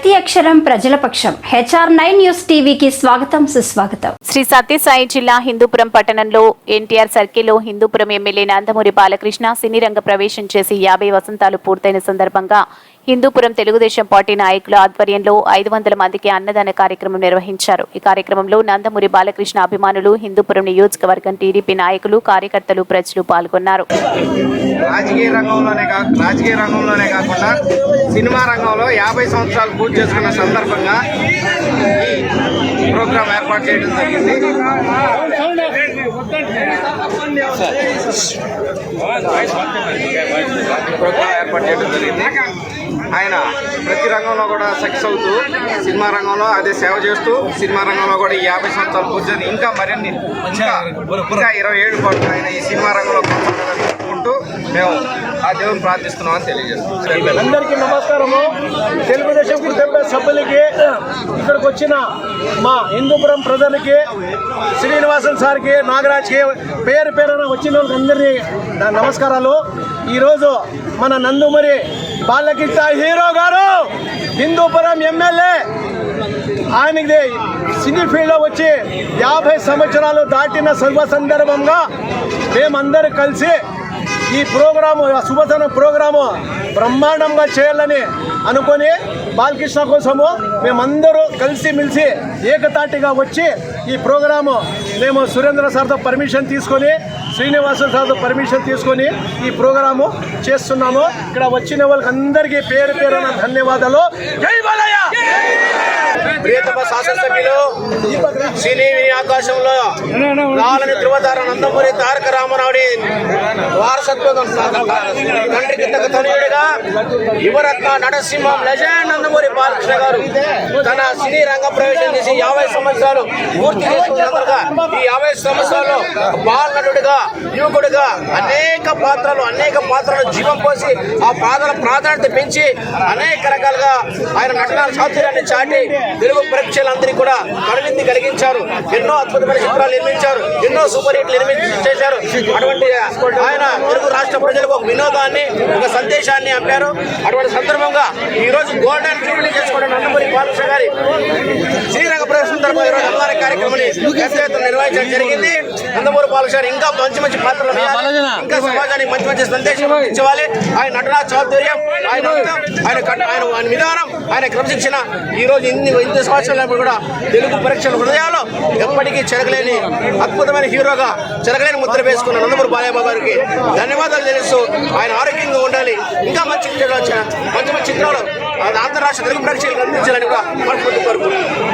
ప్రతి అక్షరం ప్రజల పక్షం. HR9 న్యూస్ టీవీకి స్వాగతం, సుస్వాగతం. శ్రీ సత్యసాయి జిల్లా హిందూపురం పట్టణంలో ఎన్టీఆర్ సర్కిల్లో హిందూపురం ఎమ్మెల్యే నందమూరి బాలకృష్ణ సినీ రంగ ప్రవేశం చేసి 50 వసంతాలు పూర్తయిన సందర్భంగా హిందూపురం తెలుగుదేశం పార్టీ నాయకుల ఆధ్వర్యంలో 500 మందికి అన్నదాన కార్యక్రమం నిర్వహించారు. ఈ కార్యక్రమంలో నందమూరి బాలకృష్ణ అభిమానులు, హిందూపురం నియోజకవర్గం టీడీపీ నాయకులు, కార్యకర్తలు, ప్రజలు పాల్గొన్నారు. రాజకీయ రంగంలోనే కాకుండా సినిమా రంగంలో 50 సంవత్సరాలు పూర్తి చేసుకున్న సందర్భంగా ఈ ప్రోగ్రాం ఏర్పాటు చేయడం జరిగింది. ఆయన ప్రతి రంగంలో కూడా సక్సెస్ అవుతూ సినిమా రంగంలో అదే సేవ చేస్తూ సినిమా రంగంలో కూడా ఈ 50 సంవత్సరాలు పూర్తి ఇంకా మరిన్ని ఇంకా 27 కోట్లు ఆయన ఈ సినిమా రంగంలో కొనసాగాలనుకుంటూ మేము ఆ దేవుని ప్రార్థిస్తున్నామని తెలియజేస్తున్నాం. అందరికీ నమస్కారము. తెలుగుదేశం కుటుంబ సభ్యులకి, ఇక్కడికి వచ్చిన మా హిందూపురం ప్రజలకి, శ్రీనివాసన్ సార్కి, నాగరాజ్కి, పేరు పేరున వచ్చిన వాళ్ళకి అందరినీ నమస్కారాలు. ఈరోజు మన నందమూరి బాలకృష్ణ హీరో గారు హిందూపురం ఎమ్మెల్యే, ఆయనకి సినీ ఫీల్డ్లో వచ్చి 50 సంవత్సరాలు దాటిన శుభ సందర్భంగా మేమందరూ కలిసి ఈ ప్రోగ్రాము, శుభదిన ప్రోగ్రాము బ్రహ్మాండంగా చేయాలని అనుకొని బాలకృష్ణ కోసము మేమందరూ కలిసిమెలిసి ఏకతాటిగా వచ్చి ఈ ప్రోగ్రాము మేము సురేంద్ర సార్తో పర్మిషన్ తీసుకొని, శ్రీనివాసన్ సార్తో పర్మిషన్ తీసుకొని ఈ ప్రోగ్రాము చేస్తున్నాము. ఇక్కడ వచ్చిన వాళ్ళకి అందరికీ పేరు పేరున ధన్యవాదాలు. జై బాలయ్య. ప్రియతమ శాసనసభ్యులు, సినీ ఆకాశంలో లాలని ధృవతార నందమూరి తారక రామారావుడి వారసత్వం తండ్రికి తనయుడిగా యువరత్న నటసింహం లెజెండ్ నందమూరి బాలకృష్ణ గారు తన సినీ రంగ ప్రవేశం చేసి 50 సంవత్సరాలు పూర్తి చేసుకున్నందుగా ఈ 50 సంవత్సరాల్లో బాలనటుడిగా, యువకుడిగా అనేక పాత్రలు జీవం పోసి ఆ పాత్రల ప్రాధాన్యత పెంచి అనేక రకాలుగా ఆయన నటన చాతుర్యాన్ని చాటి తెలుగు ప్రేక్షకులందరికీ కూడా కనువిందు కలిగించారు. ఎన్నో అద్భుతమైన చిత్రాలు నిర్మించారు, ఎన్నో సూపర్ హిట్లు చేశారు. అటువంటి ఆయన తెలుగు రాష్ట్ర ప్రజలకు ఒక వినోదాన్ని, ఒక సందేశాన్ని అంపారు. అటువంటి సందర్భంగా ఈ రోజు గోల్డెన్ జూబ్లీ చేసుకోవడం నందమూరి బాలకృష్ణ గారి శ్రీరంగ ప్రవేశం సందర్భంగా ఈరోజు అన్నదాన కార్యక్రమాన్ని నిర్వహించడం జరిగింది. నందమూరి బాలకృష్ణ ఇంకా మంచి పాత్రలు, ఇంకా సమాజానికి మంచి సందేశం ఇచ్చేవాలి. ఆయన నటనా చాతుర్యం, ఆయన విధానం, ఆయన క్రమశిక్షణ ఈ రోజు ఇన్ని సంవత్సరాలు కూడా తెలుగు ప్రేక్షకుల హృదయాల్లో ఎప్పటికీ చెరగలేని అద్భుతమైన హీరోగా చెరగలేని ముద్ర వేసుకున్న నందమూరి బాలయ్య గారికి ధన్యవాదాలు తెలుస్తూ ఆయన ఆరోగ్యంగా ఉండాలి, ఇంకా మంచి చిత్రాలు ఆంధ్ర రాష్ట్ర తెలుగు ప్రేక్షకులకు అందించాలని కూడా మనస్ఫూర్తి కోరుకుంటున్నాను.